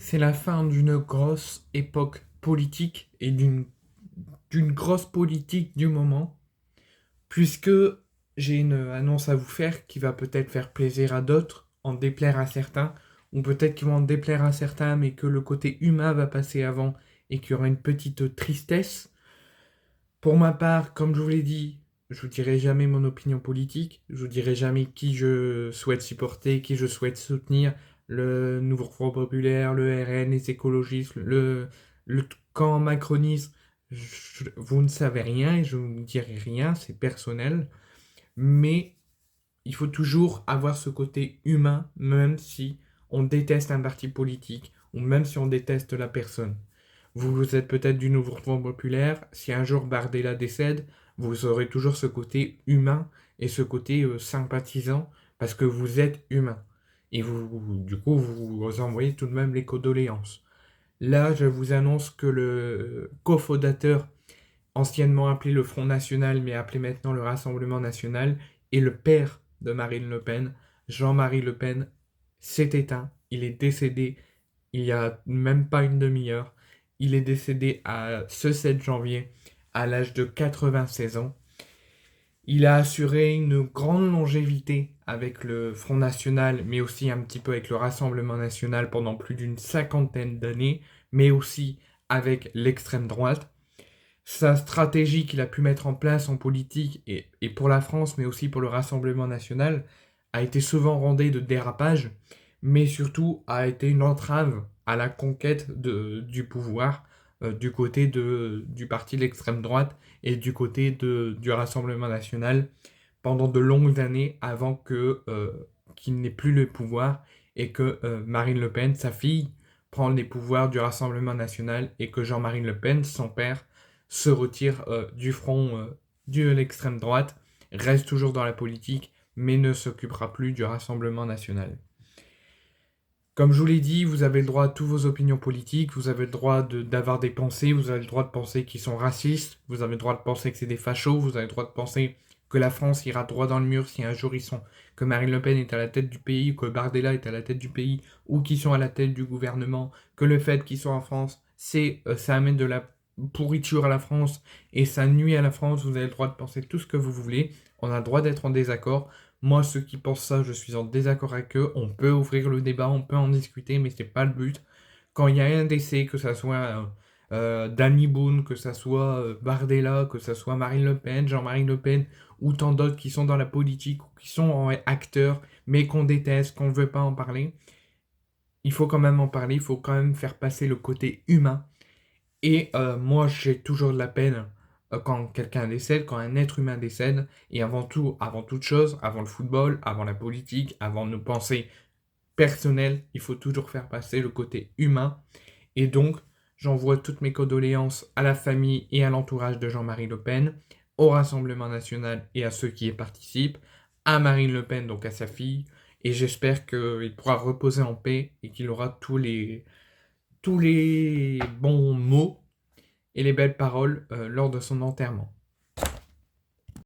C'est la fin d'une grosse époque politique et d'une grosse politique du moment, puisque j'ai une annonce à vous faire qui va peut-être faire plaisir à d'autres, en déplaire à certains, ou peut-être qu'ils vont en déplaire à certains, mais que le côté humain va passer avant et qu'il y aura une petite tristesse. Pour ma part, comme je vous l'ai dit, je vous dirai jamais mon opinion politique, je vous dirai jamais qui je souhaite supporter, qui je souhaite soutenir, le Nouveau Front Populaire, le RN, les écologistes, le camp macroniste. Vous ne savez rien et je ne vous dirai rien, c'est personnel, mais il faut toujours avoir ce côté humain, même si on déteste un parti politique ou même si on déteste la personne. Vous êtes peut-être du Nouveau Front Populaire, si un jour Bardella décède, vous aurez toujours ce côté humain et ce côté sympathisant parce que vous êtes humain. Et du coup, vous envoyez tout de même les condoléances. Là, je vous annonce que le cofondateur, anciennement appelé le Front National, mais appelé maintenant le Rassemblement National, est le père de Marine Le Pen. Jean-Marie Le Pen s'est éteint, il est décédé il y a même pas une demi-heure. Il est décédé ce 7 janvier à l'âge de 96 ans. Il a assuré une grande longévité avec le Front National, mais aussi un petit peu avec le Rassemblement National pendant plus d'une cinquantaine d'années, mais aussi avec l'extrême droite. Sa stratégie qu'il a pu mettre en place en politique et pour la France, mais aussi pour le Rassemblement National, a été souvent rondée de dérapages, mais surtout a été une entrave à la conquête du pouvoir du côté du parti de l'extrême droite et du côté du Rassemblement National pendant de longues années avant qu'il n'ait plus le pouvoir et que Marine Le Pen, sa fille, prend les pouvoirs du Rassemblement National et que Jean-Marie Le Pen, son père, se retire du front de l'extrême droite, reste toujours dans la politique, mais ne s'occupera plus du Rassemblement national. Comme je vous l'ai dit, vous avez le droit à toutes vos opinions politiques, vous avez le droit d'avoir des pensées, vous avez le droit de penser qu'ils sont racistes, vous avez le droit de penser que c'est des fachos, vous avez le droit de penser que la France ira droit dans le mur si un jour que Marine Le Pen est à la tête du pays, que Bardella est à la tête du pays, ou qu'ils sont à la tête du gouvernement, que le fait qu'ils soient en France, ça amène de la pourriture à la France et ça nuit à la France, vous avez le droit de penser tout ce que vous voulez, on a le droit d'être en désaccord. Moi, ceux qui pensent ça, je suis en désaccord avec eux. On peut ouvrir le débat, on peut en discuter, mais c'est pas le but. Quand il y a un décès, que ça soit Danny Boone, que ça soit Bardella, que ça soit Marine Le Pen, Jean-Marie Le Pen, ou tant d'autres qui sont dans la politique, ou qui sont acteurs, mais qu'on déteste, qu'on ne veut pas en parler, il faut quand même en parler, il faut quand même faire passer le côté humain. Et moi, j'ai toujours de la peine quand quelqu'un décède, quand un être humain décède, et avant tout, avant toute chose, avant le football, avant la politique, avant nos pensées personnelles, il faut toujours faire passer le côté humain. Et donc, j'envoie toutes mes condoléances à la famille et à l'entourage de Jean-Marie Le Pen, au Rassemblement National et à ceux qui y participent, à Marine Le Pen, donc à sa fille, et j'espère qu'il pourra reposer en paix et qu'il aura tous les bons mots et les belles paroles lors de son enterrement.